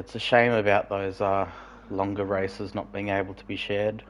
It's a shame about those longer races not being able to be shared.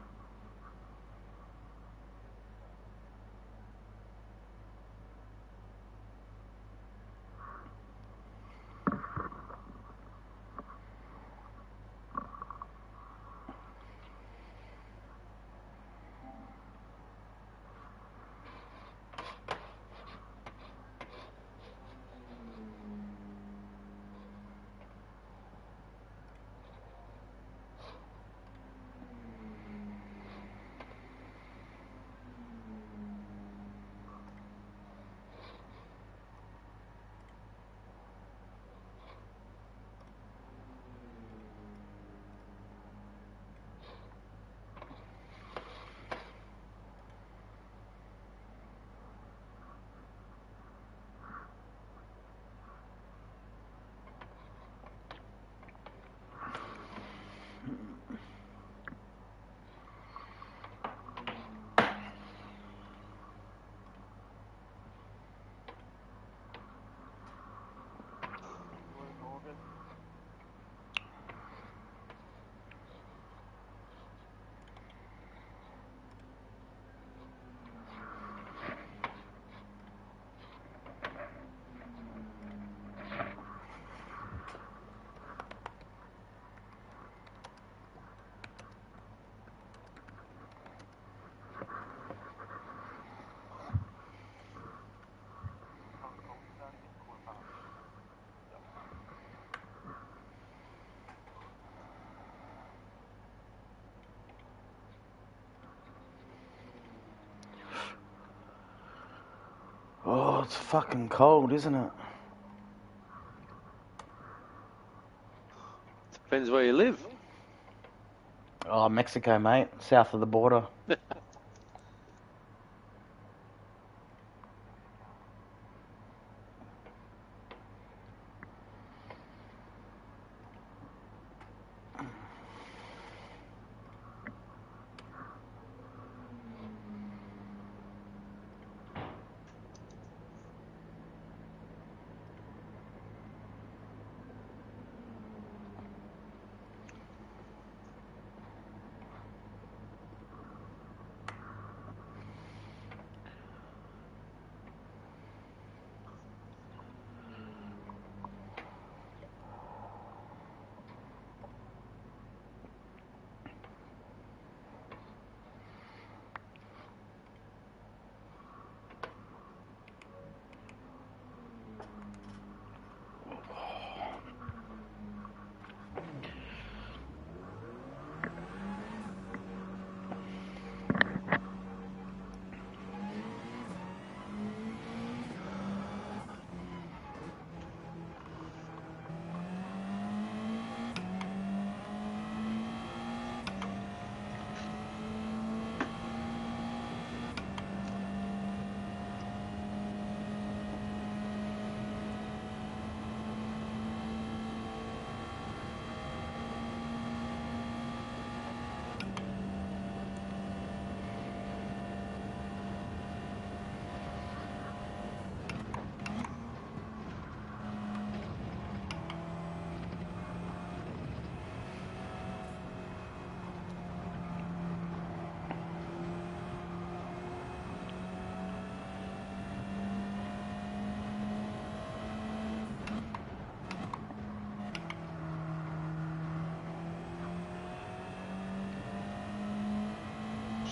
Oh, it's fucking cold, isn't it? Depends where you live. Oh, Mexico, mate. South of the border.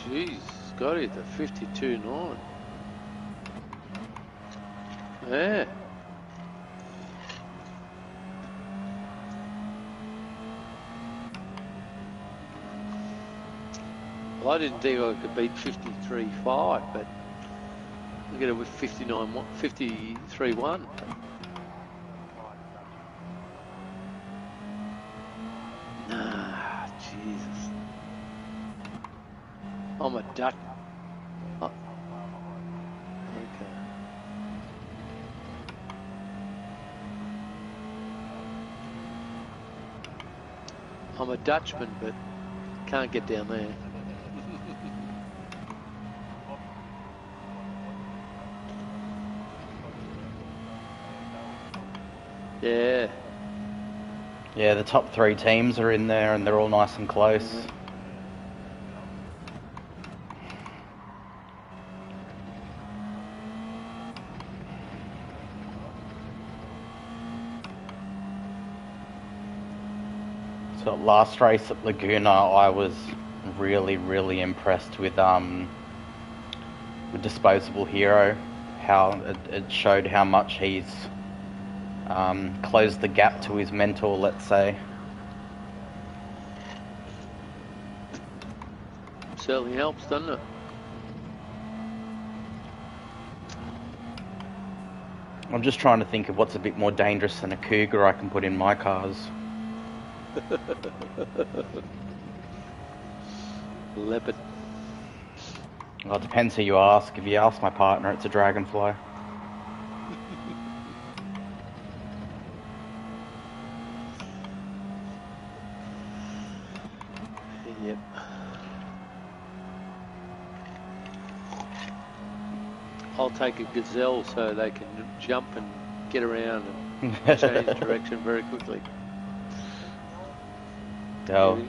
Jeez, got it, a 52.9. Yeah. Well, I didn't think I could beat 53.5, but I get it with 53.1. Nah, Jesus. I'm a Dutch. Oh, okay. I'm a Dutchman, but can't get down there. Yeah. Yeah, the top 3 teams are in there and they're all nice and close. So last race at Laguna, I was really impressed with Disposable Hero. How it showed how much he's closed the gap to his mentor, let's say. Certainly helps, doesn't it? I'm just trying to think of what's a bit more dangerous than a Cougar I can put in my cars. Leopard. Well, it depends who you ask. If you ask my partner, it's a Dragonfly. Yep. I'll take a Gazelle so they can jump and get around and change direction very quickly. Oh.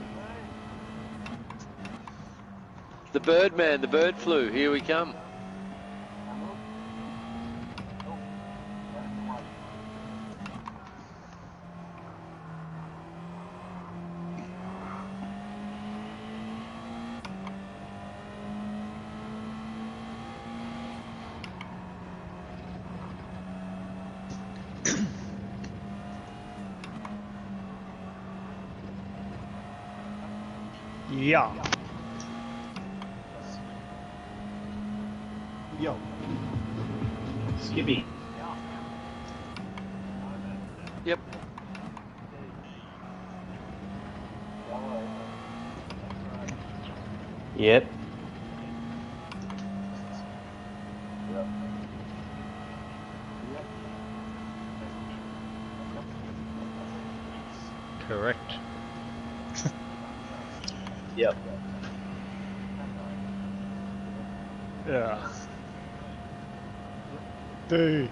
The Birdman, the bird flu, here we come. Yeah. Yo. Skippy. Yep. Yep. Correct. Yep. Yeah. Dude.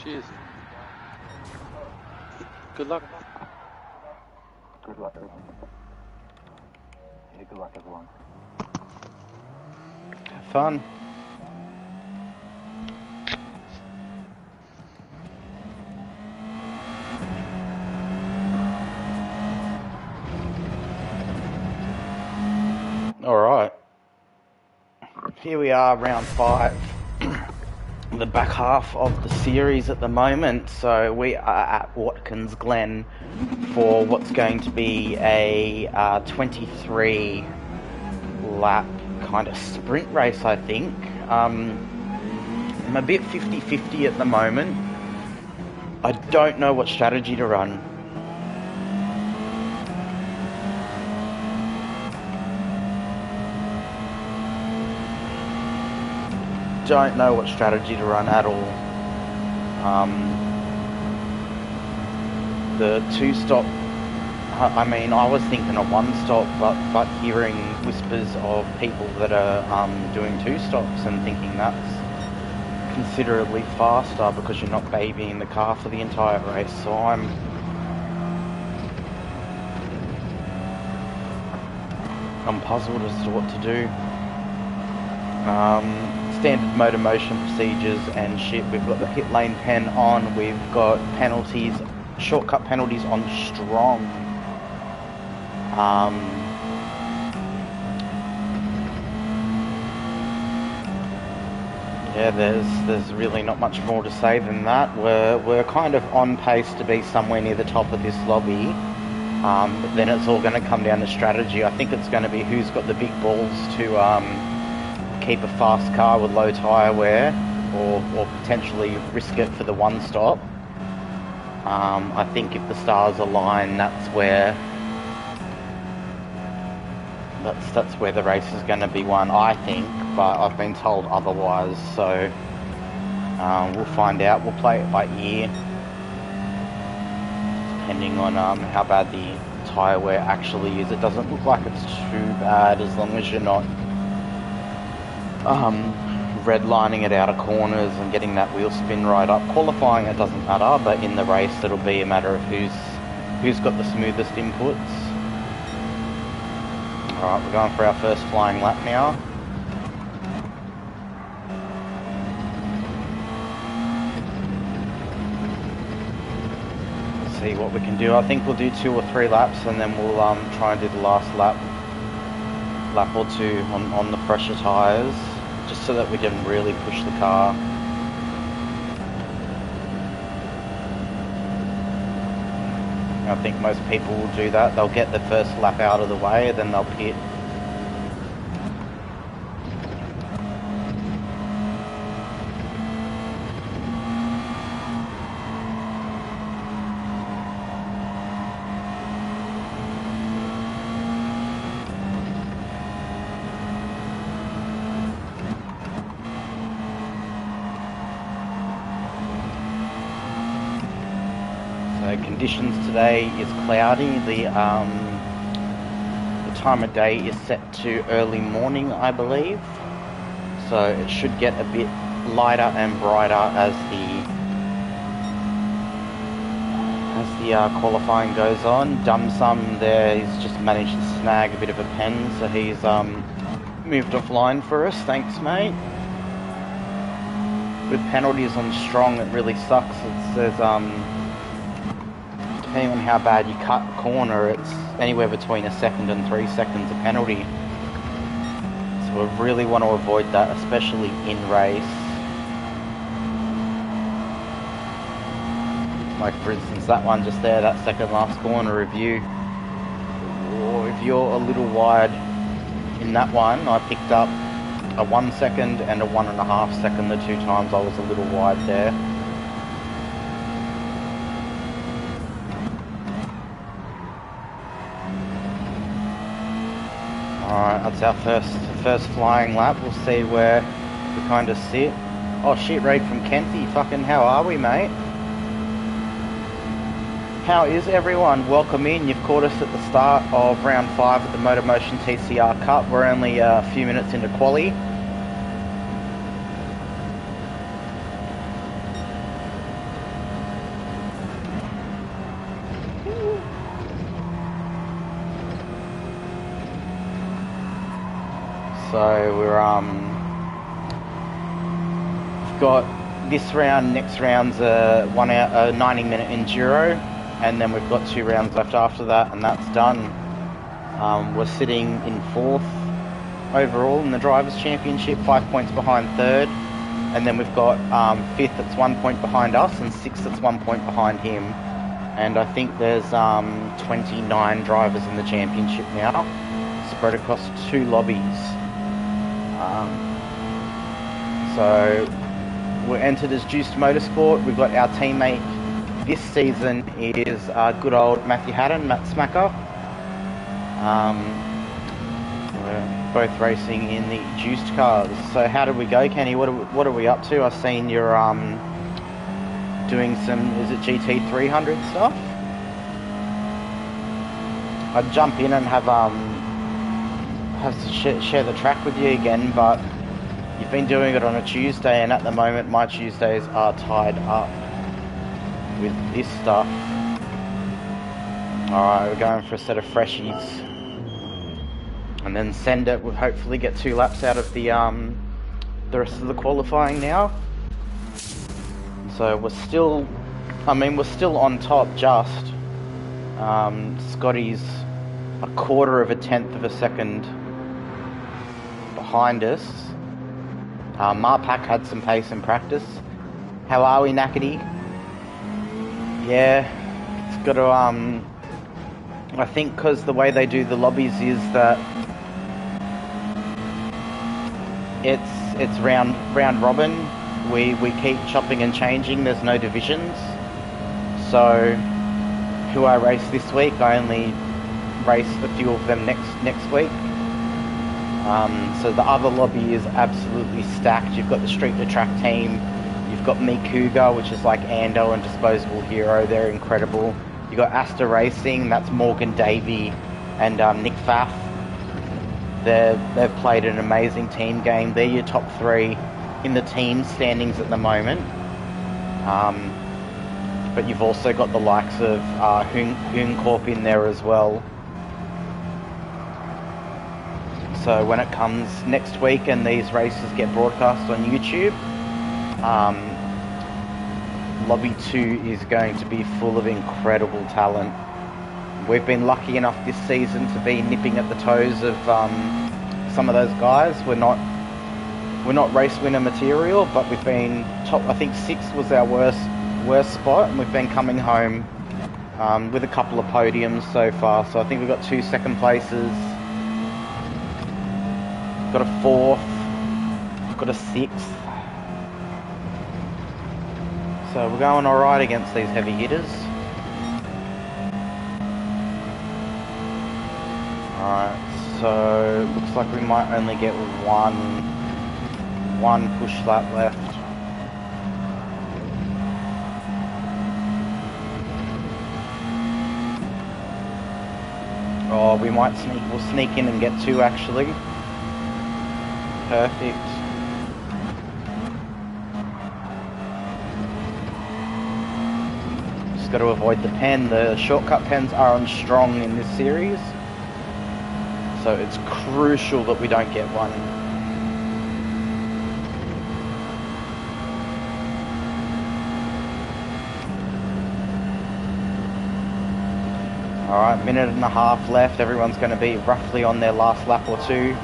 Cheers. Good luck. Good luck, everyone. Yeah, good luck, everyone. Have fun. Alright. Here we are, round 5. The back half of the series at the moment. So we are at Watkins Glen for what's going to be a 23 lap kind of sprint race, I think. I'm a bit 50-50 at the moment. I don't know what strategy to run. Don't know what strategy to run at all. The two-stop, I mean, I was thinking a one-stop, but hearing whispers of people that are doing two-stops and thinking that's considerably faster because you're not babying the car for the entire race. So I'm puzzled as to what to do. Standard MotorMotion procedures and shit. We've got the pit lane pen on. We've got penalties, shortcut penalties on strong. Yeah, there's really not much more to say than that. We're kind of on pace to be somewhere near the top of this lobby. But then it's all going to come down to strategy. I think it's going to be who's got the big balls to keep a fast car with low tyre wear, or potentially risk it for the one stop. I think if the stars align, that's where the race is going to be won, I think, but I've been told otherwise, so we'll find out. We'll play it by ear, depending on how bad the tyre wear actually is. It doesn't look like it's too bad as long as you're not redlining it out of corners and getting that wheel spin right up. Qualifying, it doesn't matter, but in the race it'll be a matter of who's got the smoothest inputs. Alright, we're going for our first flying lap now. Let's see what we can do. I think we'll do 2 or 3 laps and then we'll try and do the last lap or 2 on the fresher tyres, just so that we can really push the car. I think most people will do that. They'll get the first lap out of the way, then they'll pit. Conditions today is cloudy. The time of day is set to early morning, I believe. So it should get a bit lighter and brighter as the qualifying goes on. Dumsum there, he's just managed to snag a bit of a pen, so he's moved offline for us. Thanks, mate. With penalties on strong, it really sucks. It says depending on how bad you cut a corner, it's anywhere between 1 second and 3 seconds a penalty. So we really want to avoid that, especially in race. Like for instance, that one just there, that second last corner review. Or if you're a little wide in that one, I picked up a 1 second and a 1.5 second the 2 times I was a little wide there. Alright, that's our first flying lap. We'll see where we kind of sit. Oh shit, Raid from Kenty. Fucking how are we, mate? How is everyone? Welcome in. You've caught us at the start of round 5 of the MotorMotion TCR Cup. We're only a few minutes into quali. So we're we've got this round, next round's a 90-minute enduro, and then we've got 2 rounds left after that, and that's done. We're sitting in 4th overall in the Drivers' Championship, 5 points behind 3rd, and then we've got 5th that's 1 point behind us, and 6th that's 1 point behind him. And I think there's 29 drivers in the championship now, spread across 2 lobbies. So we're entered as Juiced Motorsport. We've got our teammate this season is good old Matthew Haddon, Matt Smacker. We're both racing in the Juiced cars. So how did we go, Kenny? What are we up to? I've seen you're doing some, is it GT 300 stuff? I'd jump in and have to share the track with you again, but you've been doing it on a Tuesday, and at the moment my Tuesdays are tied up with this stuff. Alright, we're going for a set of freshies, and then send it. We'll hopefully get 2 laps out of the rest of the qualifying now. So we're still on top just. Scotty's a quarter of a tenth of a second behind us. Marpak had some pace in practice. How are we, Nakedy? Yeah, it's got to, I think because the way they do the lobbies is that it's round robin. We keep chopping and changing. There's no divisions. So who I race this week, I only race a few of them next week. So the other lobby is absolutely stacked. You've got the Street to Track team. You've got Me Cougar, which is like Ando and Disposable Hero. They're incredible. You've got Asta Racing. That's Morgan Davey and Nick Pfaff. They've played an amazing team game. They're your top 3 in the team standings at the moment. But you've also got the likes of Hoon Corp in there as well. So when it comes next week and these races get broadcast on YouTube, Lobby 2 is going to be full of incredible talent. We've been lucky enough this season to be nipping at the toes of some of those guys. We're not race winner material, but we've been top. I think 6th was our worst spot, and we've been coming home with a couple of podiums so far. So I think we've got 2 second places, got a 4th, got a 6th. So we're going alright against these heavy hitters. Alright, so looks like we might only get one push lap left. Oh, we'll sneak in and get 2 actually. Perfect. Just got to avoid the pen. The shortcut pens are on strong in this series, so it's crucial that we don't get one. Alright, minute and a half left. Everyone's going to be roughly on their last lap or 2.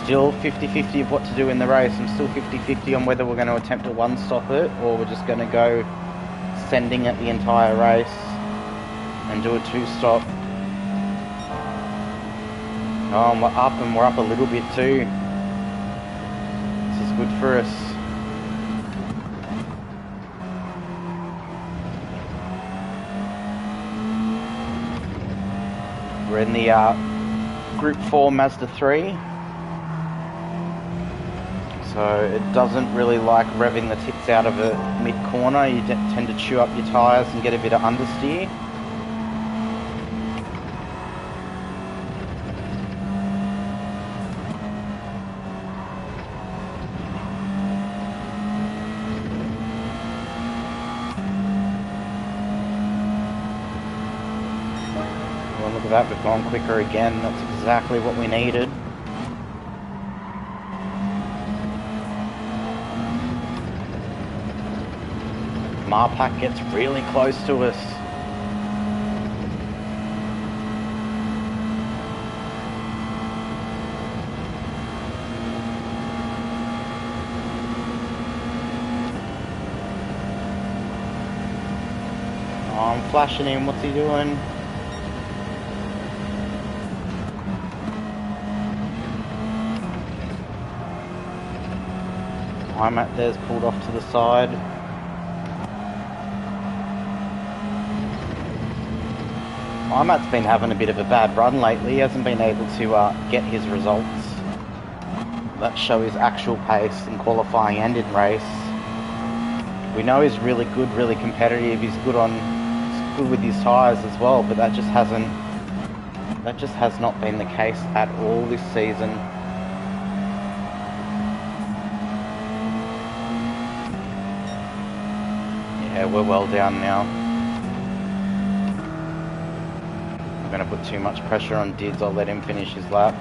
Still 50-50 of what to do in the race. I'm still 50-50 on whether we're going to attempt to one-stop it or we're just going to go sending it the entire race and do a 2-stop. Oh, and we're up a little bit too. This is good for us. We're in the Group 4 Mazda 3. So it doesn't really like revving the tits out of it mid-corner. You tend to chew up your tyres and get a bit of understeer. Well, look at that, we've gone quicker again. That's exactly what we needed. Marpak gets really close to us. Oh, I'm flashing him. What's he doing? I'm at there's pulled off to the side. Imat's been having a bit of a bad run lately. He hasn't been able to get his results that show his actual pace in qualifying and in race. We know he's really good, really competitive. He's good with his tyres as well, but that just has not been the case at all this season. Yeah, we're well down now. I'm going to put too much pressure on Dids. I'll let him finish his lap.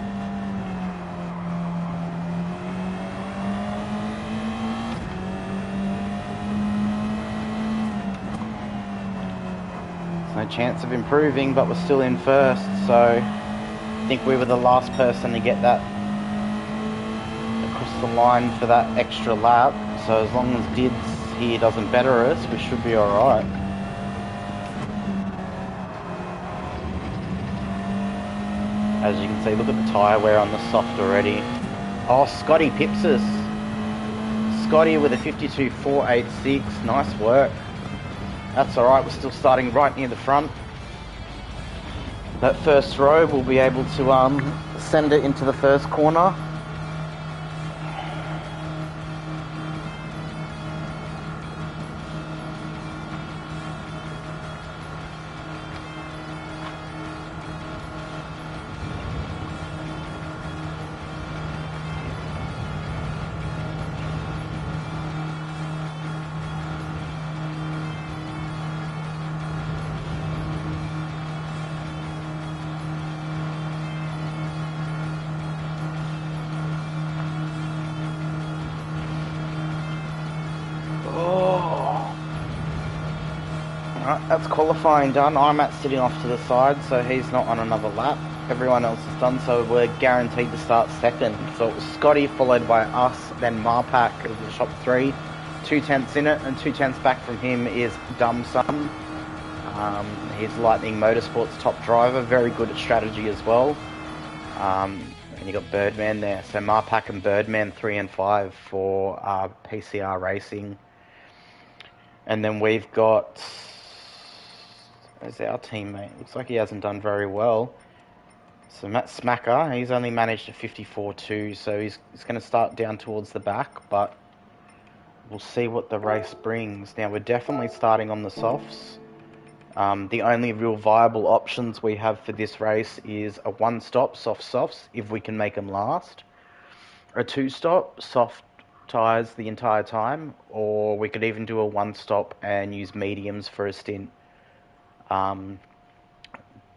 There's no chance of improving, but we're still in first, so I think we were the last person to get that across the line for that extra lap. So as long as Dids here doesn't better us, we should be alright. As you can see, look at the tyre wear on the soft already. Oh, Scotty pips us. Scotty with a 52.486. Nice work. That's alright, we're still starting right near the front. That first row, we'll be able to send it into the first corner. That's qualifying done. Imat's sitting off to the side, so he's not on another lap. Everyone else is done, so we're guaranteed to start second. So it was Scotty, followed by us, then Marpak of the top 3. 2 tenths in it, and 2 tenths back from him is Dumsum. He's Lightning Motorsports top driver, very good at strategy as well. And you got Birdman there. So Marpak and Birdman 3 and 5 for PCR Racing. And then we've got... There's our teammate. Looks like he hasn't done very well. So Matt Smacker, he's only managed a 54.2, so he's going to start down towards the back, but we'll see what the race brings. Now, we're definitely starting on the softs. The only real viable options we have for this race is a one-stop, soft softs, if we can make them last. A two-stop, soft tyres the entire time, or we could even do a one-stop and use mediums for a stint.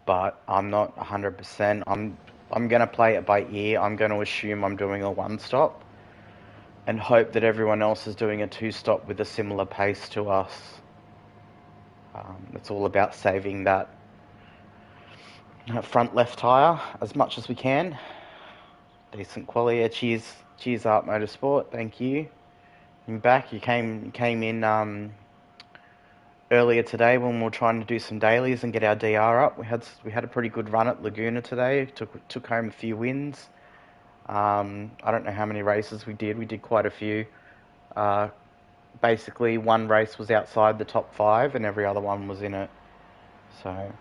But I'm not 100%. I'm going to play it by ear. I'm going to assume I'm doing a one-stop and hope that everyone else is doing a two-stop with a similar pace to us. It's all about saving that front left tyre as much as we can. Decent quality. Cheers up, Motorsport. Thank you. You're back. You came in earlier today when we were trying to do some dailies and get our DR up. We had a pretty good run at Laguna today. Took home a few wins. I don't know how many races we did. We did quite a few. Basically, one race was outside the top 5 and every other one was in it. So,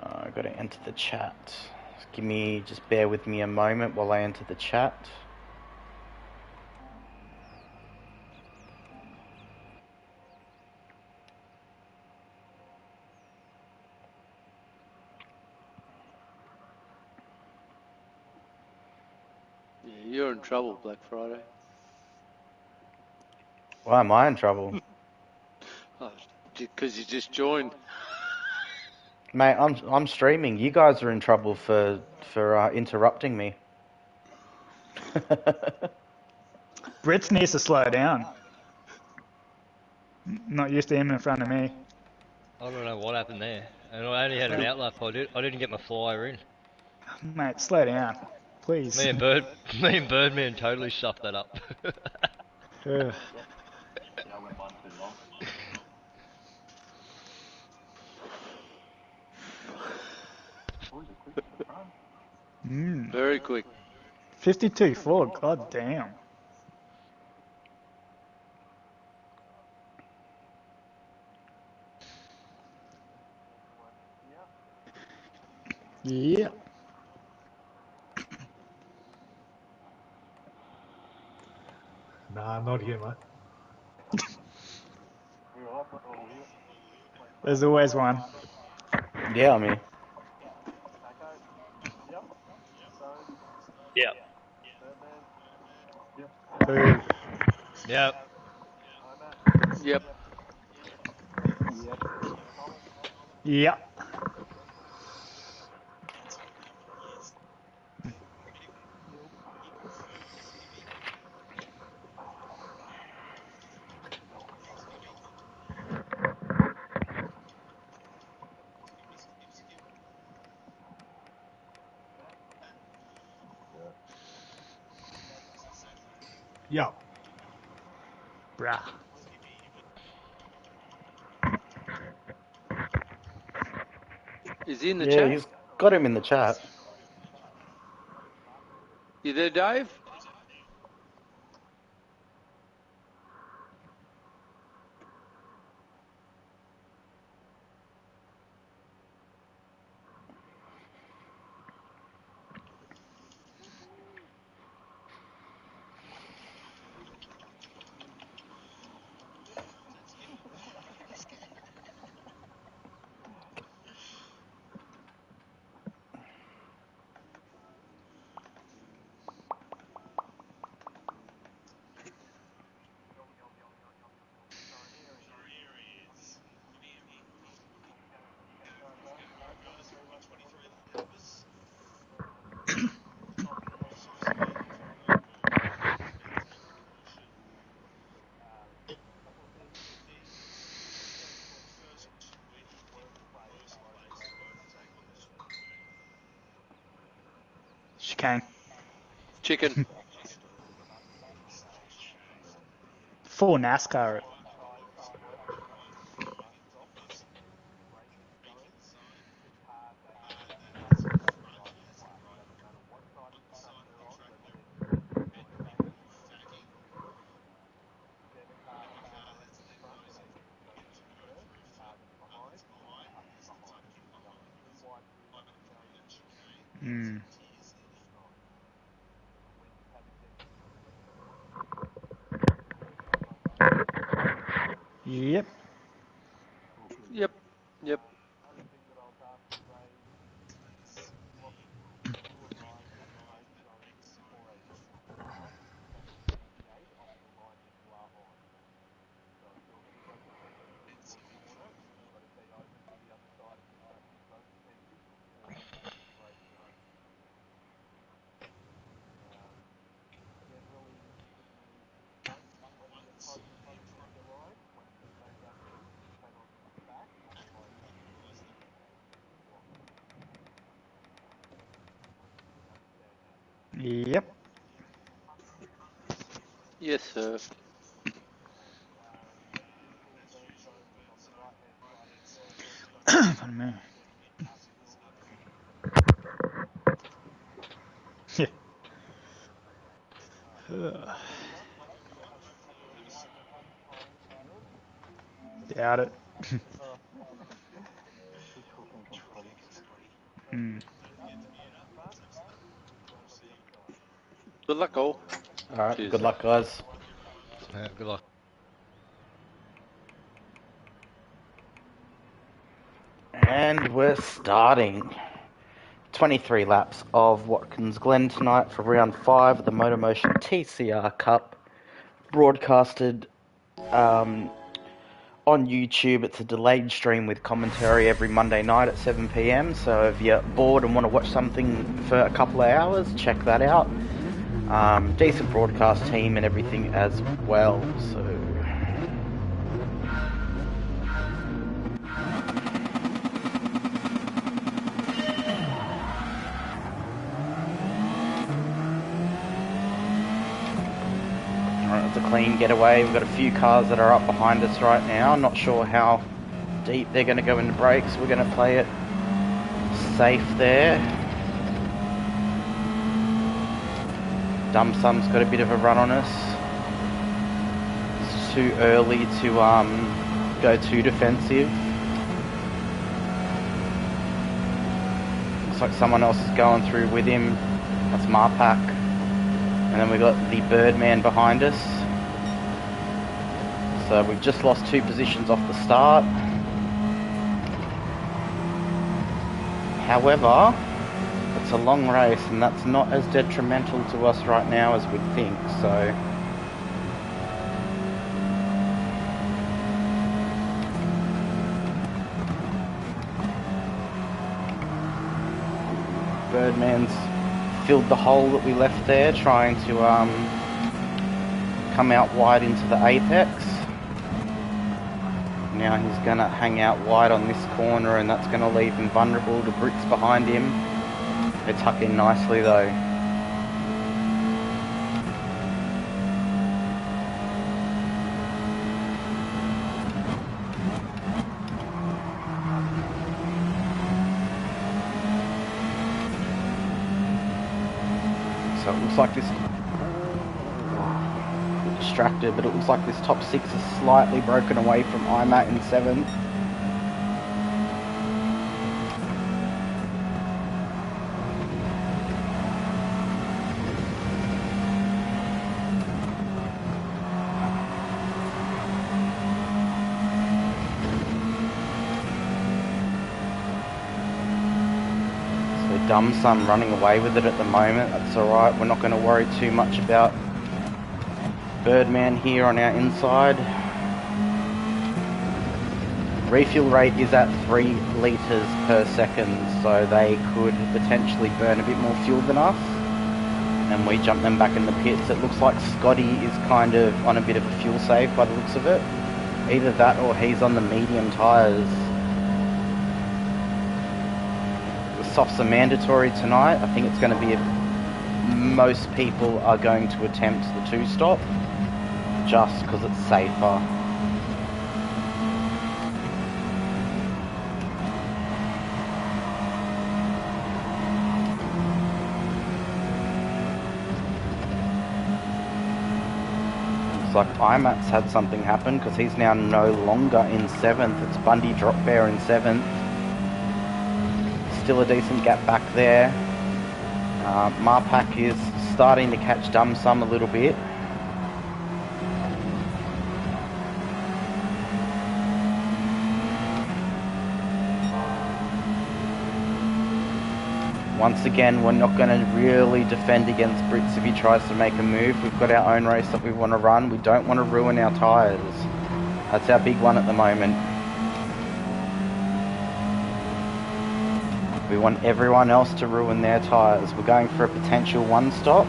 I've got to enter the chat. Just bear with me a moment while I enter the chat. Yeah, you're in trouble, Black Friday. Why am I in trouble? Because you just joined. Mate, I'm streaming. You guys are in trouble for interrupting me. Brits needs to slow down. not used to him in front of me. I don't know what happened there. And I only had an outlap. I didn't get my flyer in. Mate, slow down, please. Me and Birdman totally stuffed that up. Ugh. Yeah, I went mine too long. Boys are quick at the front. Very quick. 52.4, god damn. Yeah. Nah, not here, mate. There's always one. Yeah, I mean. Yeah. Boo. Yep. Yep. Yeah. Yeah. Bruh. Is he in the Yeah, chat? he's got him in the chat. You there, Dave? Chicane. Chicken. Full NASCAR. Yep. Yep. Yep. Yep. Yes, sir. Pardon me. Yeah. Ugh. Doubt it. Good luck, all. Alright, Cheers. good luck, guys. Good luck. And we're starting. 23 laps of Watkins Glen tonight for round 5 of the MotorMotion TCR Cup. Broadcasted on YouTube. It's a delayed stream with commentary every Monday night at 7 p.m. So if you're bored and want to watch something for a couple of hours, check that out. Decent broadcast team and everything as well. So It's a clean getaway. We've got a few cars that are up behind us right now. I'm not sure how deep they're going to go into brakes. We're going to play it safe there. Dum Sum's got a bit of a run on us. It's too early to go too defensive. Looks like someone else is going through with him. That's Marpak. And then we've got the Birdman behind us. So we've just lost 2 positions off the start. However, it's a long race and that's not as detrimental to us right now as we'd think, so... Birdman's filled the hole that we left there, trying to come out wide into the apex. Now he's going to hang out wide on this corner, and that's going to leave him vulnerable to Brits behind him. They tuck in nicely though. So it looks like this... distracted, but it looks like this top 6 is slightly broken away from IMAT in 7th. Dumb Sum running away with it at the moment. That's alright, we're not going to worry too much about Birdman here on our inside. Refuel rate is at 3 litres per second, so they could potentially burn a bit more fuel than us, and we jump them back in the pits. It looks like Scotty is kind of on a bit of a fuel save by the looks of it. Either that or he's on the medium tyres. Softs are mandatory tonight. I think it's going to be most people are going to attempt the 2-stop just because it's safer. Looks like IMAT's had something happen because he's now no longer in 7th. It's Bundy Drop Bear in 7th. Still a decent gap back there. Marpak is starting to catch Dum Sum a little bit. Once again, we're not going to really defend against Brits if he tries to make a move. We've got our own race that we want to run. We don't want to ruin our tyres. That's our big one at the moment. We want everyone else to ruin their tyres. We're going for a potential 1-stop.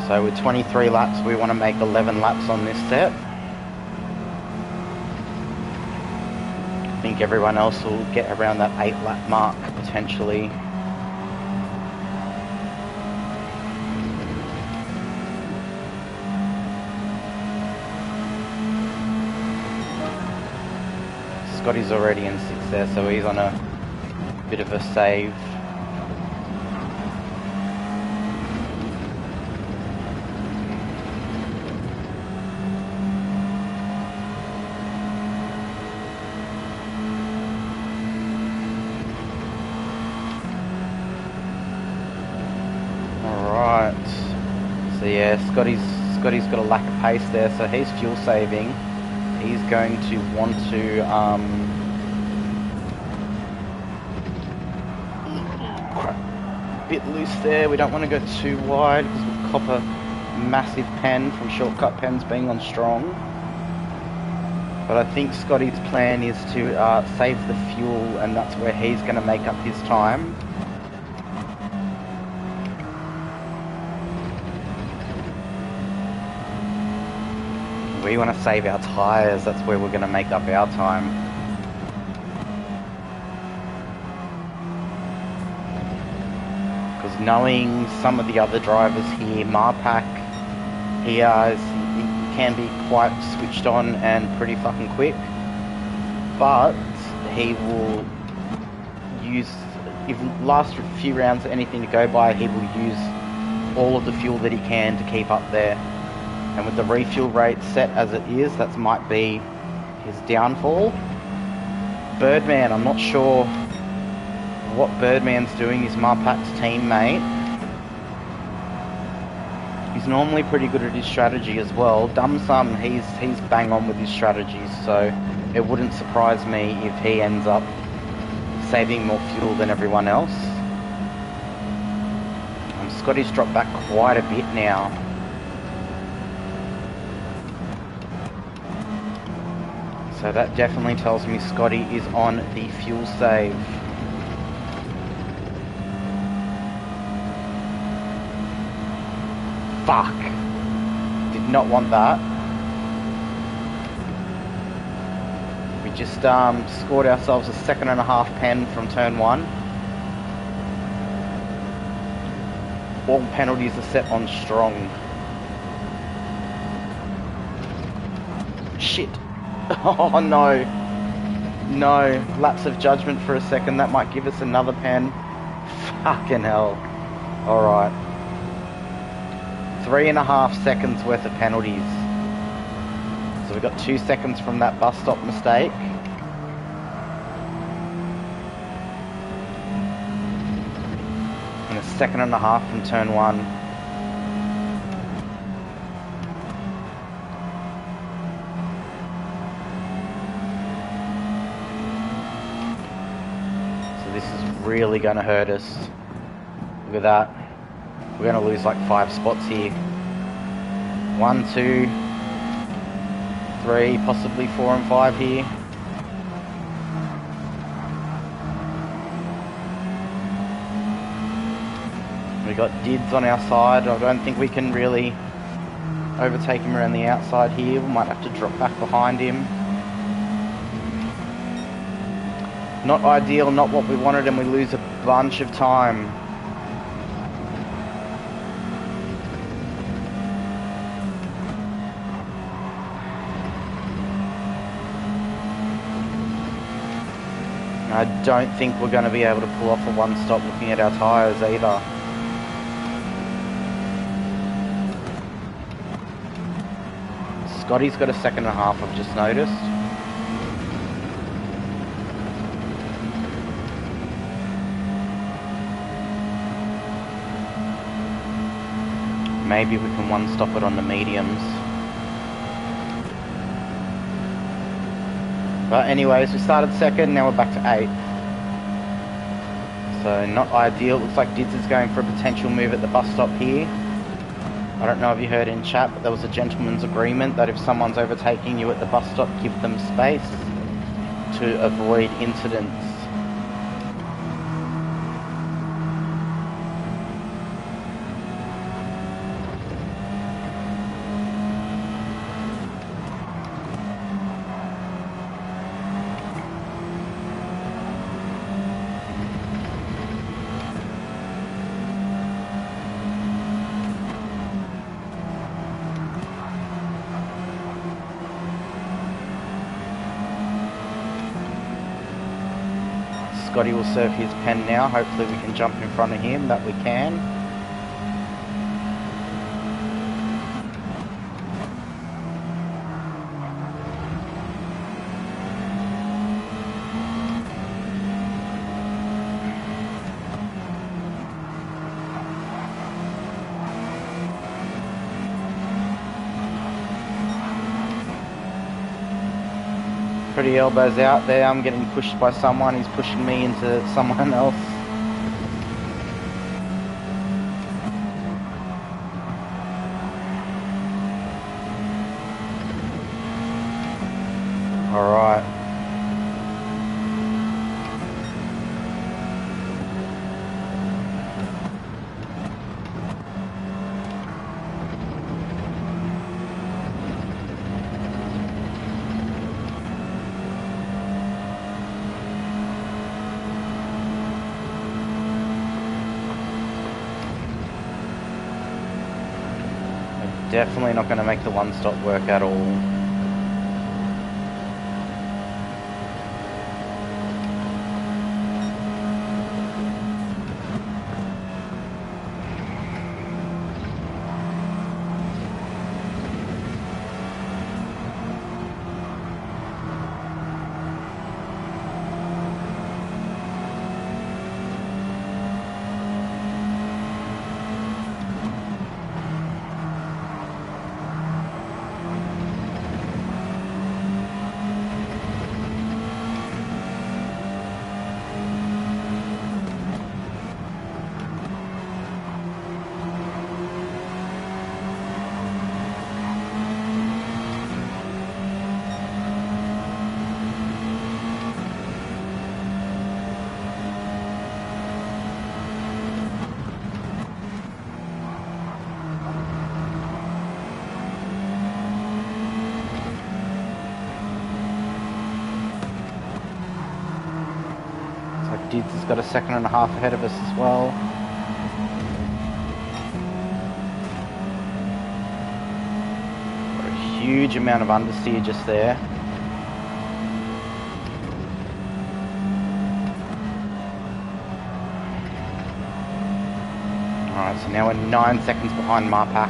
So with 23 laps, we want to make 11 laps on this set. I think everyone else will get around that 8-lap mark, potentially. Scotty's already in 6th there, so he's on a bit of a save. Alright. So yeah, Scotty's got a lack of pace there, so he's fuel saving. He's going to want to bit loose there. We don't want to go too wide because we'll cop a massive pen from shortcut pens being on strong. But I think Scotty's plan is to save the fuel, and that's where he's going to make up his time. We want to save our tyres, that's where we're going to make up our time. Because knowing some of the other drivers here, Marpak, he can be quite switched on and pretty fucking quick, but he will use, if last few rounds are anything to go by, he will use all of the fuel that he can to keep up there. And with the refuel rate set as it is, that might be his downfall. Birdman, I'm not sure what Birdman's doing. He's Marpak's teammate. He's normally pretty good at his strategy as well. Dumsum, he's bang on with his strategies, so it wouldn't surprise me if he ends up saving more fuel than everyone else. Scotty's dropped back quite a bit now. So that definitely tells me Scotty is on the fuel save. Fuck. Did not want that. We just scored ourselves a 2.5 pen from turn 1. All penalties are set on strong. Shit. Oh no. No. Lapse of judgment for a second. That might give us another pen. Fucking hell. Alright. 3.5 seconds worth of penalties. So we got 2 seconds from that bus stop mistake. And a 2.5 from turn 1. Really going to hurt us. Look at that. We're going to lose like 5 spots here. 1, 2, 3, possibly 4 and 5 here. We got Dids on our side. I don't think we can really overtake him around the outside here. We might have to drop back behind him. Not ideal, not what we wanted, and we lose a bunch of time. I don't think we're going to be able to pull off a one-stop looking at our tyres either. Scotty's got a 2.5, I've just noticed. Maybe we can one-stop it on the mediums. But anyways, we started 2nd, now we're back to 8th. So not ideal. Looks like Dids is going for a potential move at the bus stop here. I don't know if you heard in chat, but there was a gentleman's agreement that if someone's overtaking you at the bus stop, give them space to avoid incidents. Scotty will serve his pen now. Hopefully we can jump in front of him. That we can. Pretty elbows out there. I'm getting pushed by someone. He's pushing me into someone else. All right. Definitely not going to make the one stop work at all. Dids has got a 1.5 seconds ahead of us as well. Got a huge amount of understeer just there. Alright, so now we're 9 seconds behind Marpak.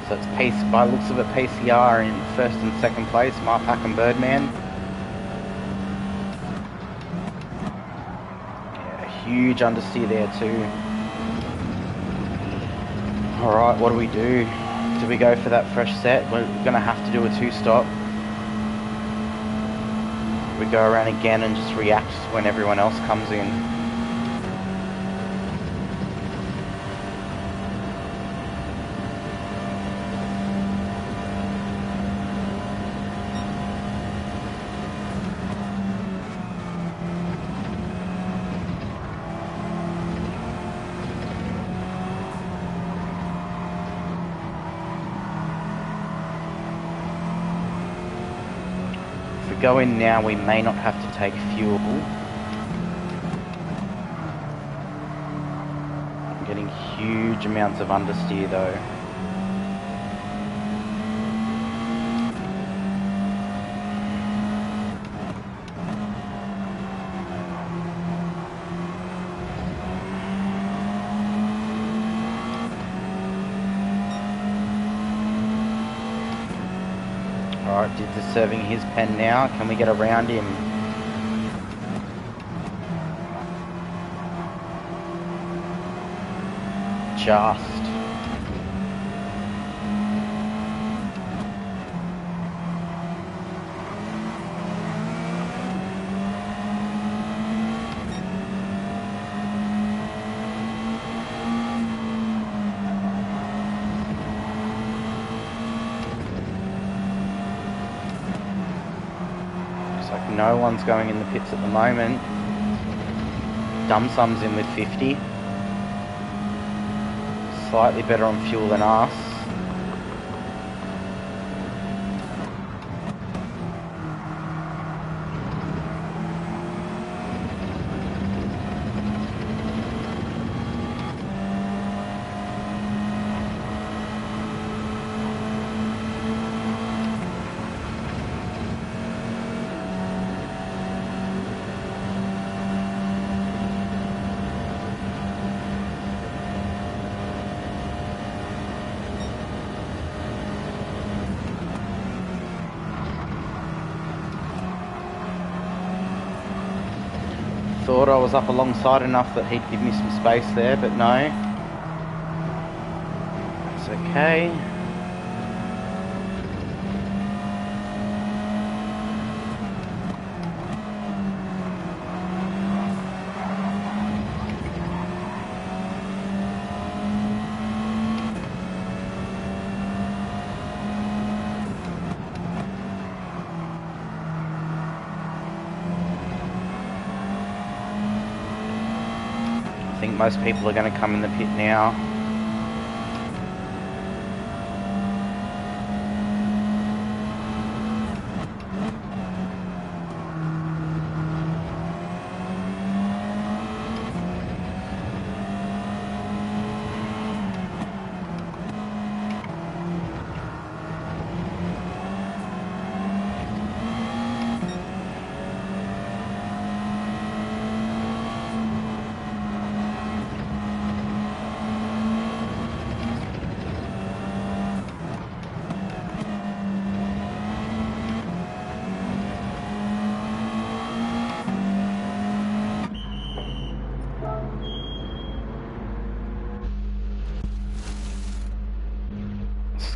So it's pace, by the looks of it, PCR in first and second place, Marpak and Birdman. Huge understeer there too. Alright, what do we do? Do we go for that fresh set? We're going to have to do a 2-stop. We go around again and just react when everyone else comes in. Go in now, we may not have to take fuel. I'm getting huge amounts of understeer though. Alright, Dids is serving his pen now. Can we get around him? Just. No one's going in the pits at the moment. Dumsum's in with 50. Slightly better on fuel than us. Thought I was up alongside enough that he'd give me some space there, but no. It's okay. I think most people are going to come in the pit now.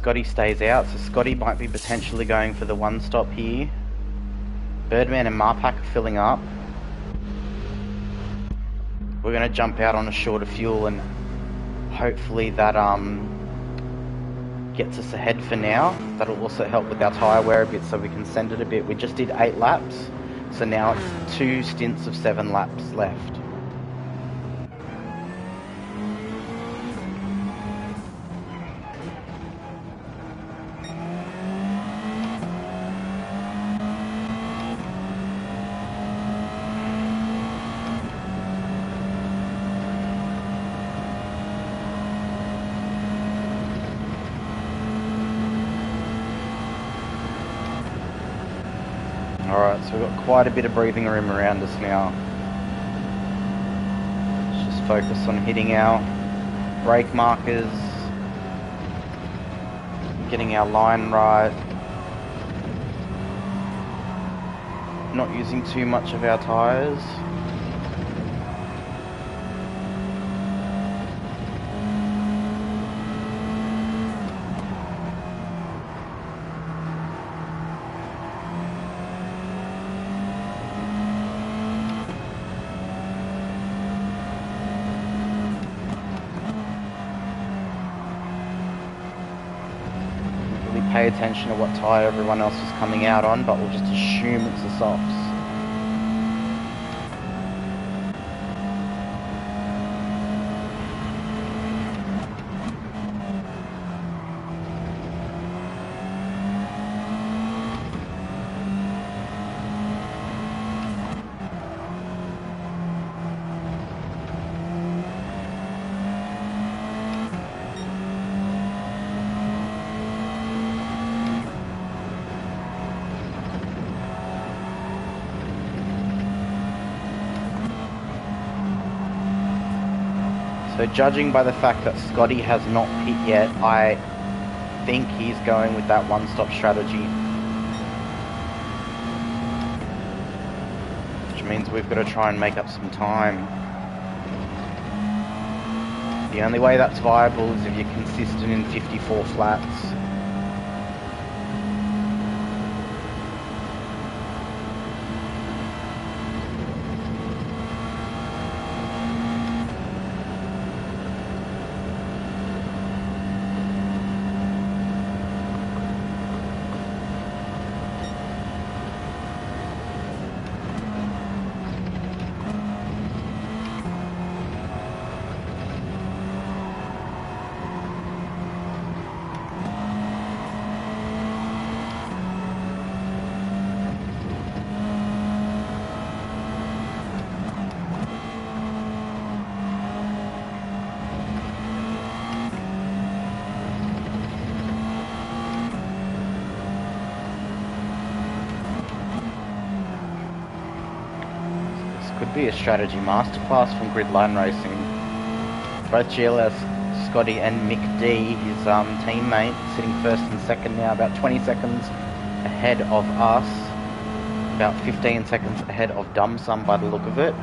Scotty stays out, so Scotty might be potentially going for the one stop here. Birdman and Marpack are filling up. We're going to jump out on a shorter fuel and hopefully that gets us ahead for now. That'll also help with our tyre wear a bit so we can send it a bit. We just did 8 laps, so now it's 2 stints of 7 laps left. Alright, so we've got quite a bit of breathing room around us now. Let's just focus on hitting our brake markers, getting our line right, not using too much of our tyres. Pay attention to what tyre everyone else is coming out on, but we'll just assume it's the softs. So judging by the fact that Scotty has not pit yet, I think he's going with that one-stop strategy. Which means we've got to try and make up some time. The only way that's viable is if you're consistent in 54 flats. Could be a strategy masterclass from Grid Line Racing. Both GLS, Scotty and Mick D, his teammate, sitting first and second now, about 20 seconds ahead of us, about 15 seconds ahead of Dumsum by the look of it.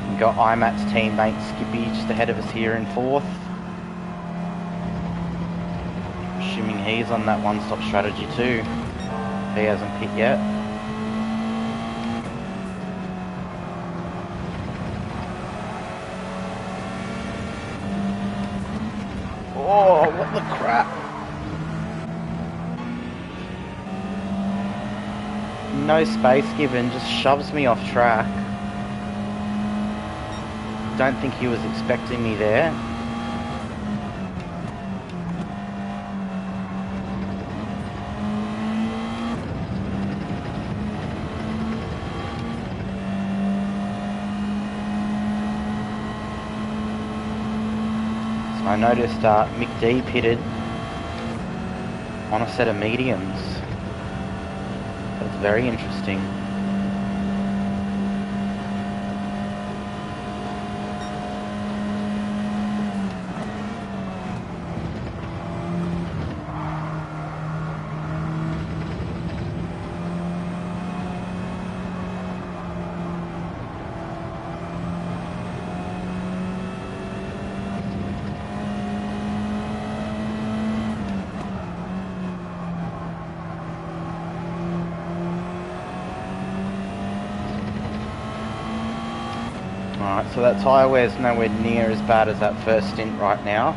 We've got IMAT's teammate Skippy just ahead of us here in fourth. Assuming he's on that one-stop strategy too. He hasn't pit yet. Oh, what the crap! No space given, just shoves me off track. Don't think he was expecting me there. I noticed Mick D pitted on a set of mediums. That's very interesting. Alright, so that tyre wear's nowhere near as bad as that first stint right now.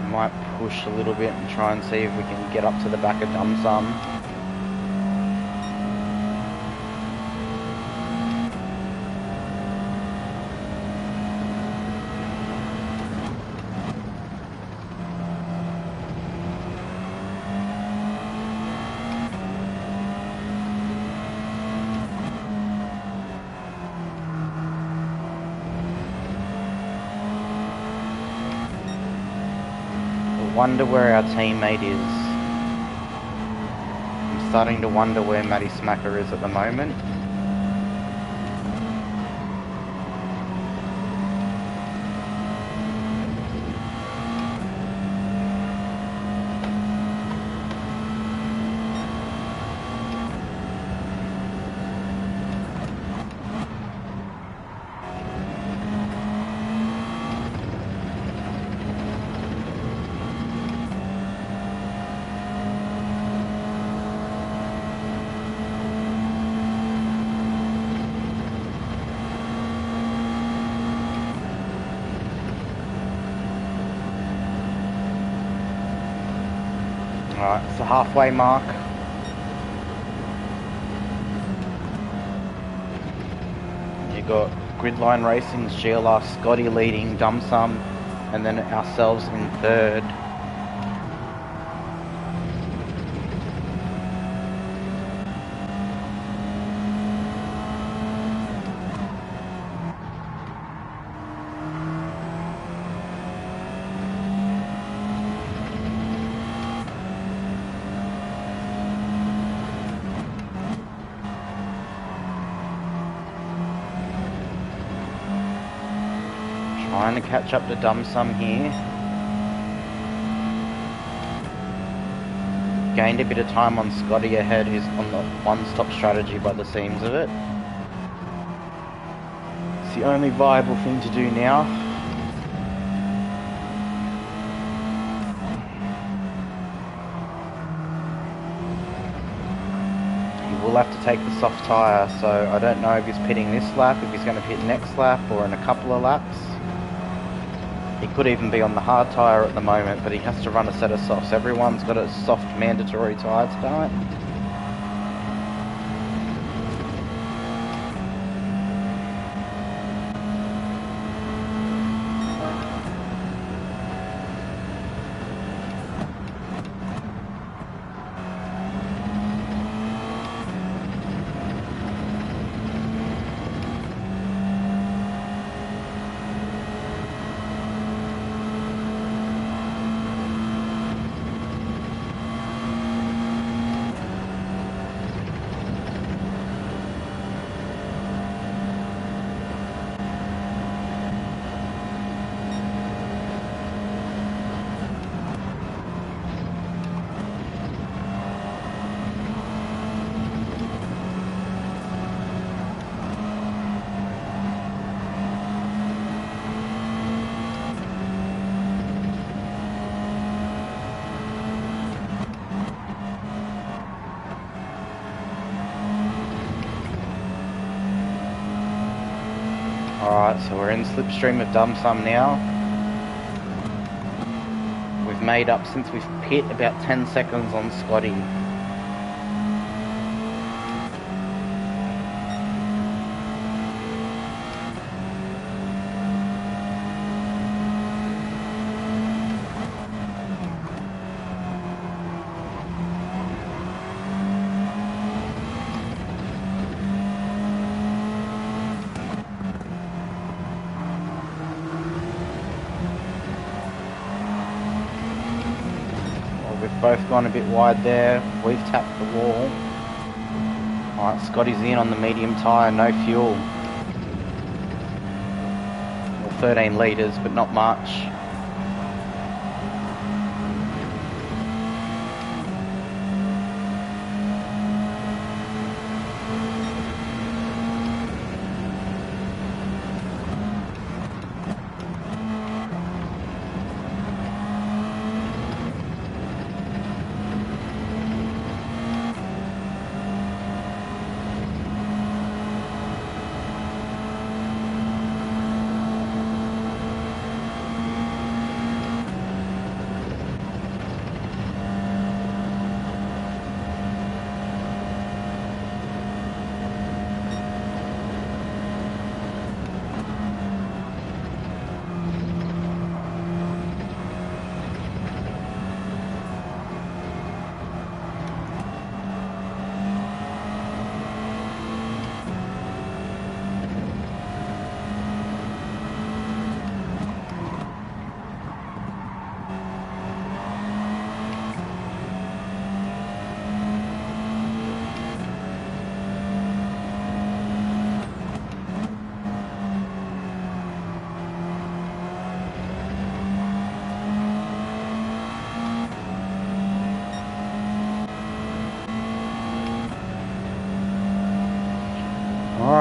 We might push a little bit and try and see if we can get up to the back of Dum Sum. Wonder where our teammate is. I'm starting to wonder where Matty Smacker is at the moment. Alright, it's the halfway mark. You got Gridline Racing's GLR Scotty leading Dum Sum, and then ourselves in third. Trying to catch up to Dum Sum here. Gained a bit of time on Scotty ahead, who's on the one-stop strategy by the seams of it. It's the only viable thing to do now. He will have to take the soft tyre, so I don't know if he's pitting this lap, if he's going to pit next lap, or in a couple of laps. He could even be on the hard tyre at the moment, but he has to run a set of softs. Everyone's got a soft mandatory tyre tonight. Alright, so we're in slipstream of Dum Sum now. We've made up, since we've pit, about 10 seconds on Scotty. Both gone a bit wide there. We've tapped the wall. Alright, Scotty's in on the medium tyre, no fuel. Well, 13 litres, but not much.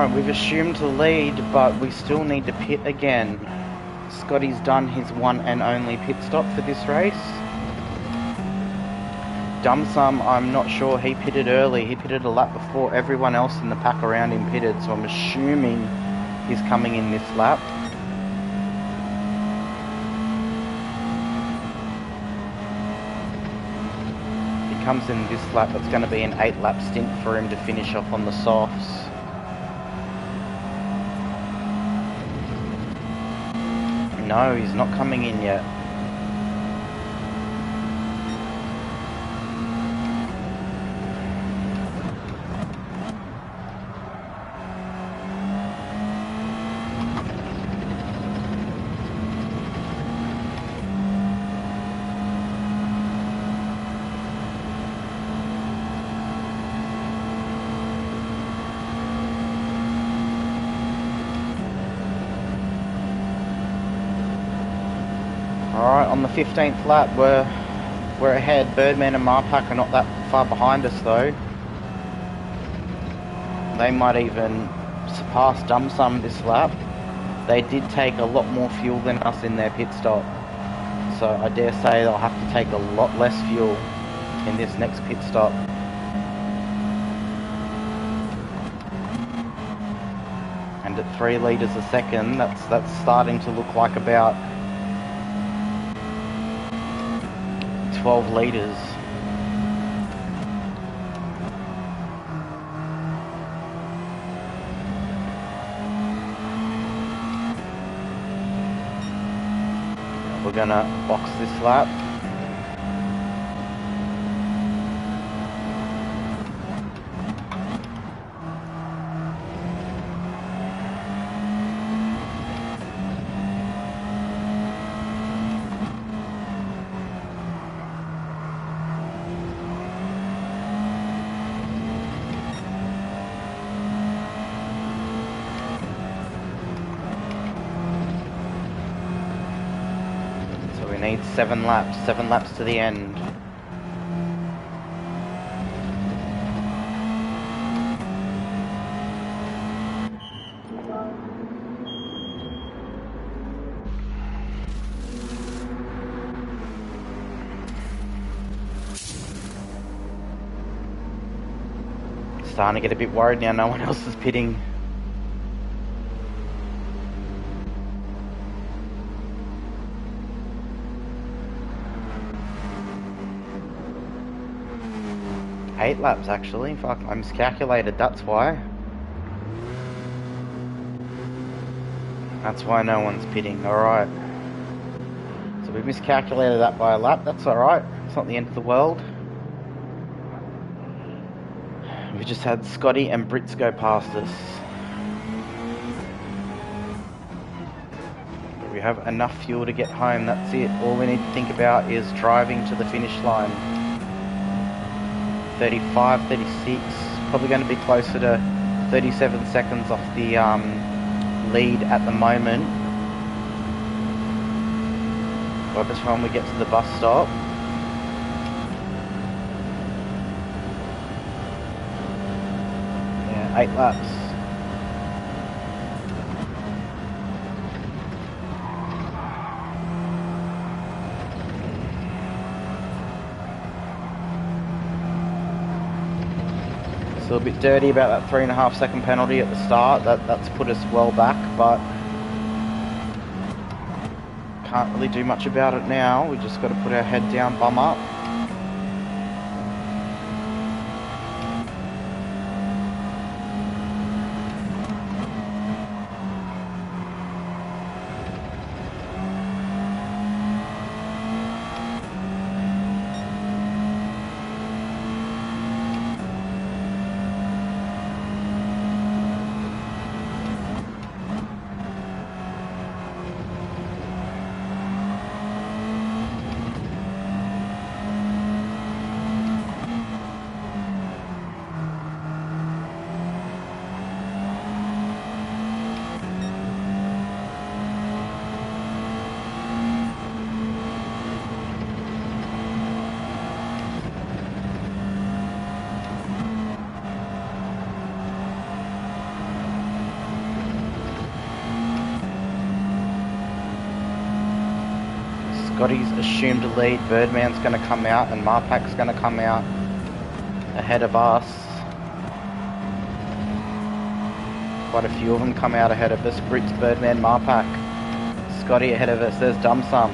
Alright, we've assumed the lead, but we still need to pit again. Scotty's done his one and only pit stop for this race. Dumsum, I'm not sure, he pitted early. He pitted a lap before everyone else in the pack around him pitted, so I'm assuming he's coming in this lap. If he comes in this lap, it's going to be an 8-lap stint for him to finish off on the softs. No, he's not coming in yet. Alright, on the 15th lap, we're ahead. Birdman and Marpack are not that far behind us though. They might even surpass Dumsum this lap. They did take a lot more fuel than us in their pit stop. So I dare say they'll have to take a lot less fuel in this next pit stop. And at 3 litres a second, that's starting to look like about 12 litres. We're gonna box this lap. Need 7 laps to the end. Starting to get a bit worried now, no one else is pitting. Eight laps actually. Fuck, I miscalculated, that's why. That's why no one's pitting, alright. So we miscalculated that by a lap, that's alright. It's not the end of the world. We just had Scotty and Brits go past us. But we have enough fuel to get home, that's it. All we need to think about is driving to the finish line. 35, 36, probably going to be closer to 37 seconds off the lead at the moment. By the time we get to the bus stop. Yeah, 8 laps. Still a bit dirty about that 3.5 second penalty at the start. That's put us well back, but can't really do much about it now. We just got to put our head down, bum up. Scotty's assumed to lead. Birdman's going to come out, and Marpack's going to come out ahead of us. Quite a few of them come out ahead of us. Brits, Birdman, Marpack. Scotty ahead of us. There's Dumsum.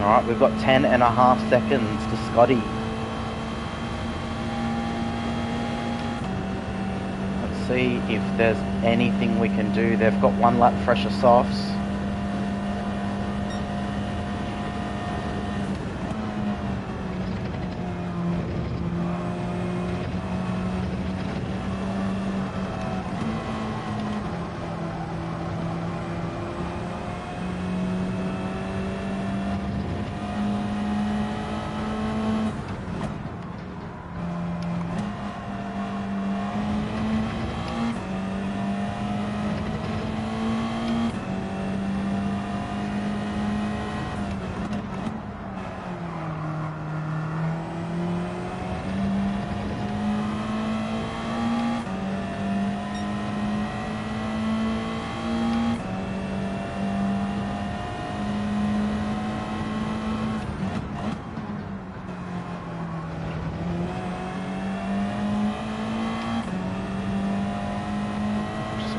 Alright, we've got 10.5 seconds to Scotty. Let's see if there's anything we can do. They've got 1 lap fresher softs.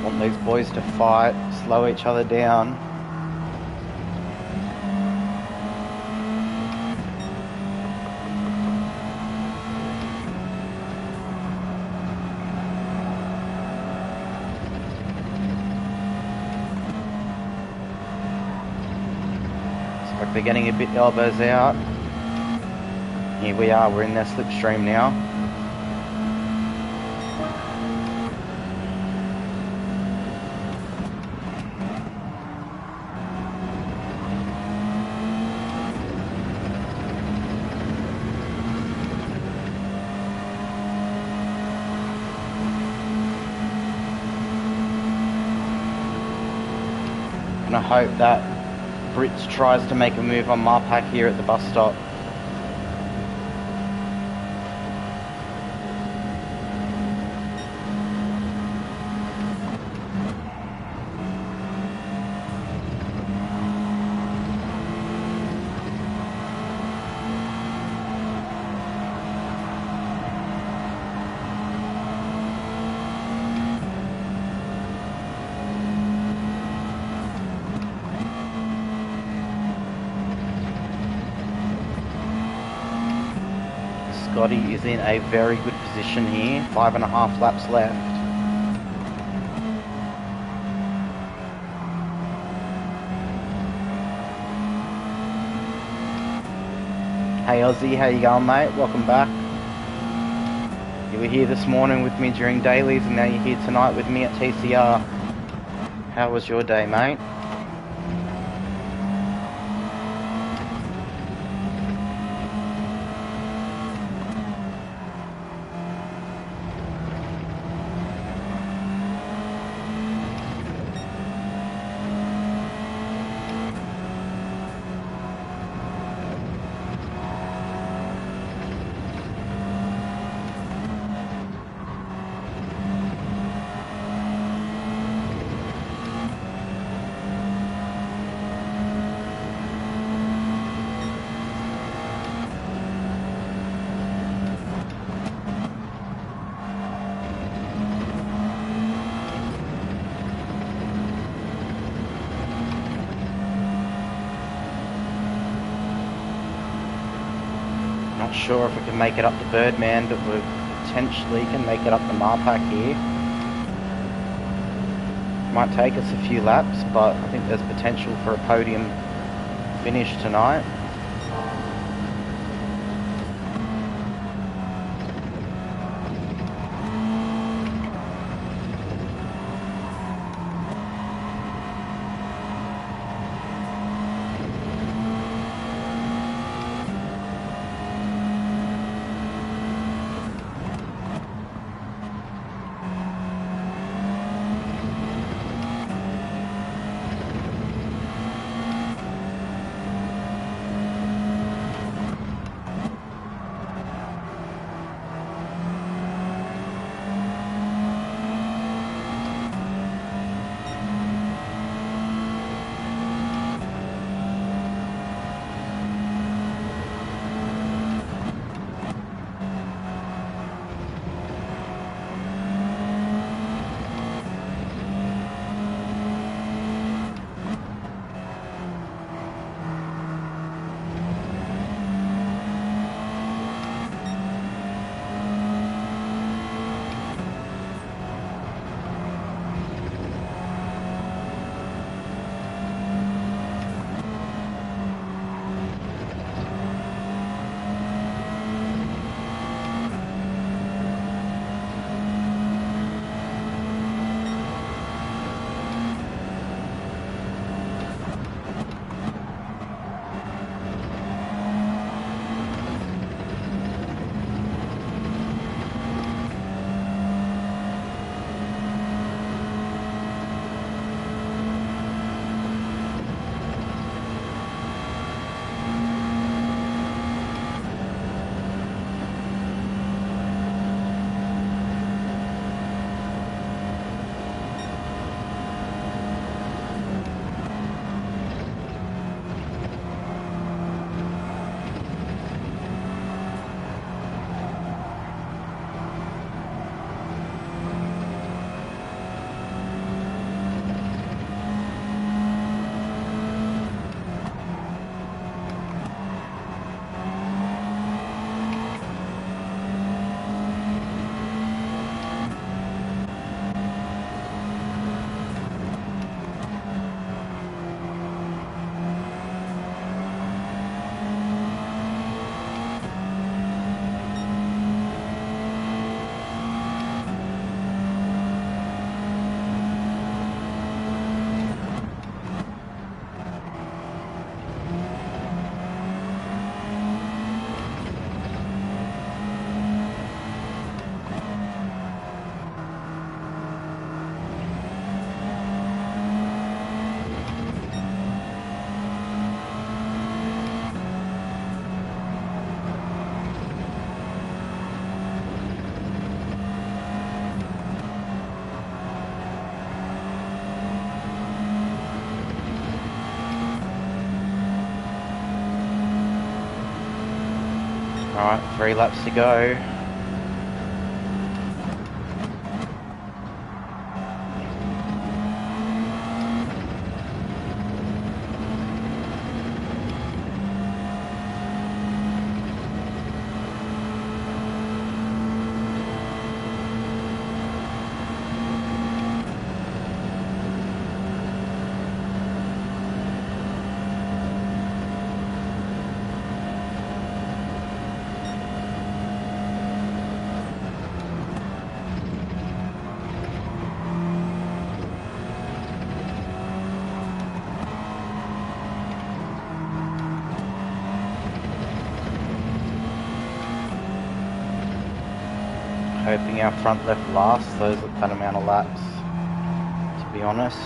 Want these boys to fight, slow each other down. Looks like they're getting a bit elbows out. Here we are, we're in their slipstream now. I hope that Brits tries to make a move on Marpack here at the bus stop. Scotty is in a very good position here. 5.5 laps left. Hey Ozzy, how you going, mate? Welcome back. You were here this morning with me during dailies, and now you're here tonight with me at TCR. How was your day, mate? Not sure if we can make it up to Birdman, but we potentially can make it up to Marpack here. Might take us a few laps, but I think there's potential for a podium finish tonight. Alright, 3 laps to go. Hoping our front left lasts that amount of laps, to be honest.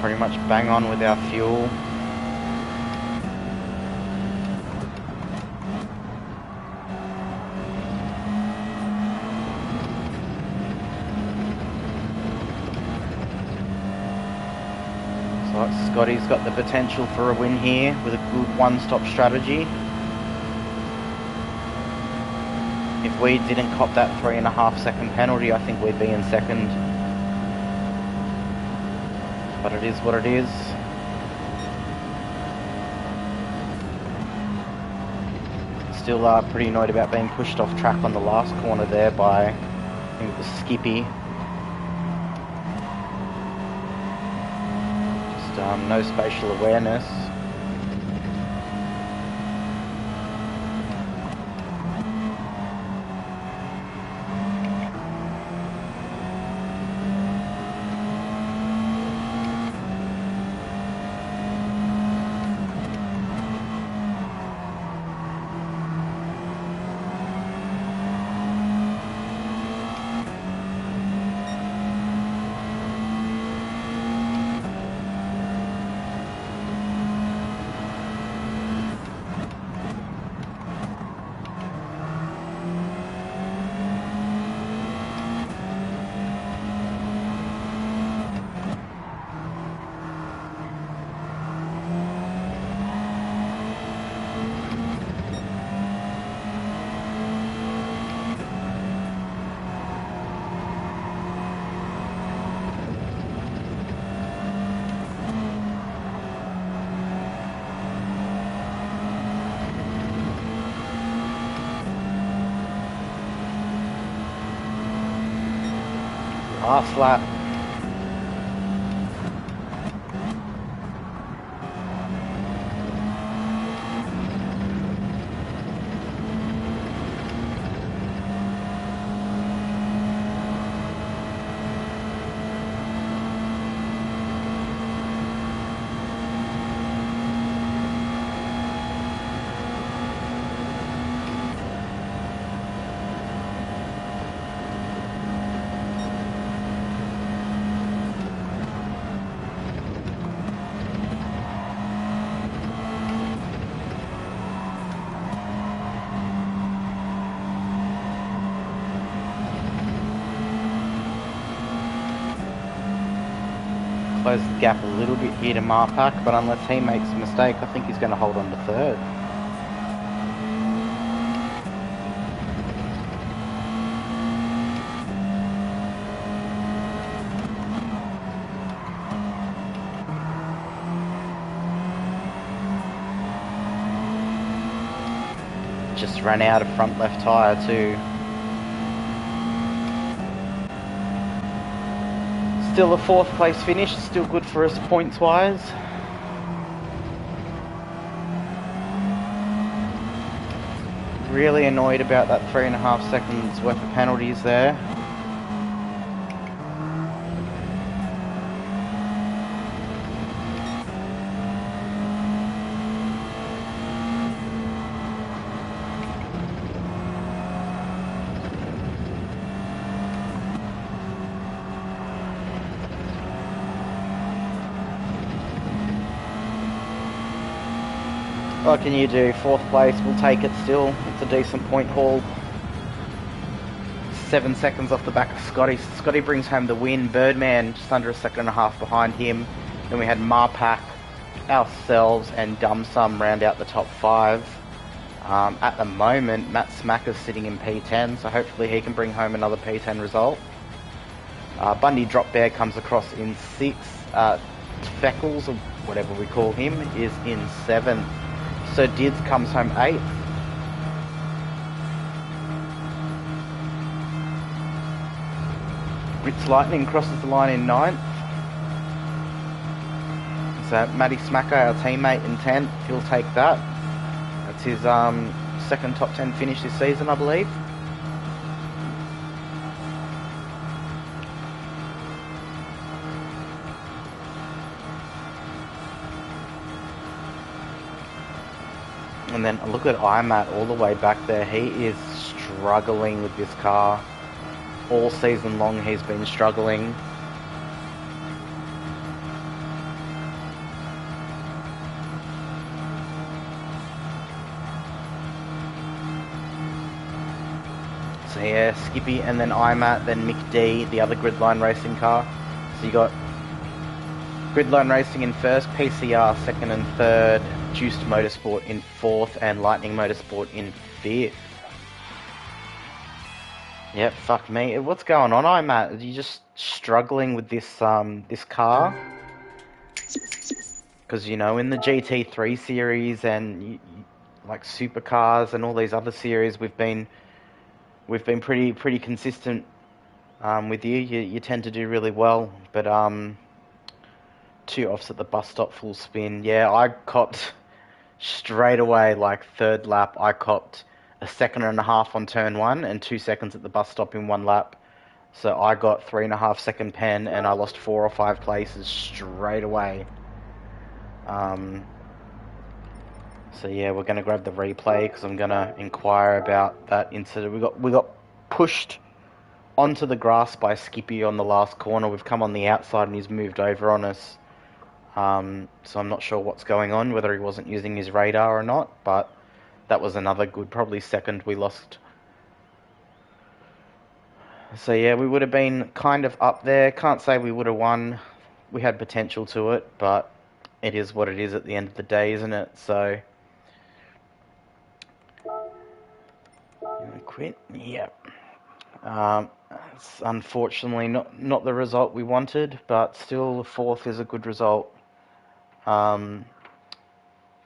Pretty much bang on with our fuel. Looks like Scotty's got the potential for a win here with a good one-stop strategy. If we didn't cop that 3.5 second penalty, I think we'd be in second. But it is what it is. Still pretty annoyed about being pushed off track on the last corner there by, I think it was Skippy. Just no spatial awareness. Last lap. Close the gap a little bit here to Marpak, but unless he makes a mistake, I think he's going to hold on to third. just ran out of front left tyre too. Still a 4th place finish, still good for us points wise. Really annoyed about that 3.5 seconds worth of penalties there. What can you do? 4th place, we'll take it still. It's a decent point haul. 7 seconds off the back of Scotty. Scotty brings home the win. Birdman just under a second and a half behind him. Then we had Marpak, ourselves, and Dumsum round out the top 5. At the moment, Matt Smacker's sitting in P10, so hopefully he can bring home another P10 result. Bundy Drop Bear comes across in 6th. Feckles, or whatever we call him, is in 7th. So Dids comes home 8th. Ritz Lightning crosses the line in 9th. So Matty Smacker, our teammate, in 10th. He'll take that. That's his 2nd top 10 finish this season, I believe. And then look at IMAT all the way back there. He is struggling with this car. All season long he's been struggling. So yeah, Skippy and then IMAT, then Mick D, the other Gridline Racing car. So you got Gridline Racing in 1st, PCR 2nd and 3rd, Juiced Motorsport in 4th, and Lightning Motorsport in 5th. Yep, fuck me. What's going on, IMAT? Are you just struggling with this this car? Because, you know, in the GT3 series and like supercars and all these other series, we've been pretty consistent with you. You tend to do really well, but 2 offs at the bus stop, full spin. Yeah, I copped straight away, like 3rd lap, I copped a 1.5 on turn 1 and 2 seconds at the bus stop in 1 lap. So I got 3.5 second pen and I lost 4 or 5 places straight away. So yeah, we're going to grab the replay because I'm going to inquire about that incident. We got pushed onto the grass by Skippy on the last corner. We've come on the outside and he's moved over on us. So I'm not sure what's going on, whether he wasn't using his radar or not, but that was another good, probably 2nd we lost. So yeah, we would have been kind of up there. Can't say we would have won. We had potential to it, but it is what it is at the end of the day, isn't it? So, quit. Yep. It's unfortunately not the result we wanted, but still 4th is a good result.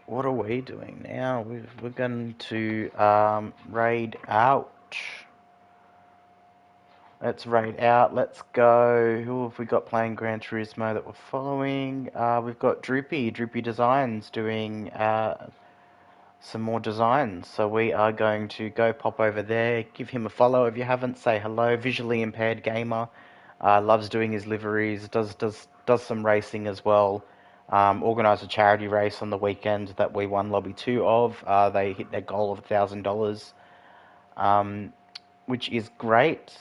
What are we doing now? We're going to raid out. Let's raid out. Let's go. Who have we got playing Gran Turismo that we're following? We've got Droopy Designs doing some more designs. So we are going to go pop over there, give him a follow if you haven't. Say hello. Visually impaired gamer. Loves doing his liveries. Does some racing as well. Organised a charity race on the weekend that we won Lobby 2 of. They hit their goal of $1,000, which is great.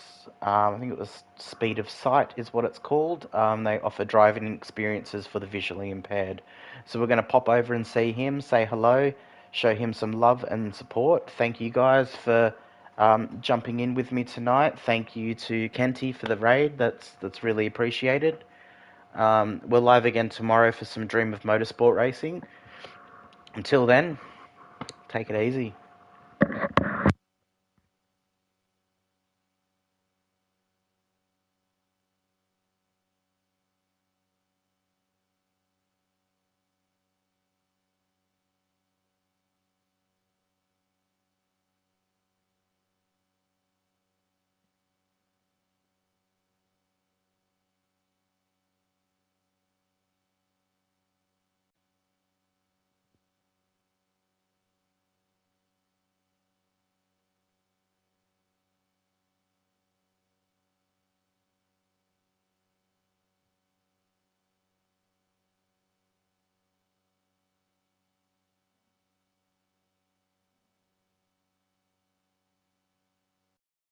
I think it was Speed of Sight is what it's called. They offer driving experiences for the visually impaired. So we're going to pop over and see him, say hello, show him some love and support. Thank you guys for jumping in with me tonight. Thank you to Kenty for the raid. That's really appreciated. We're live again tomorrow for some Dream of Motorsport racing. Until then, take it easy.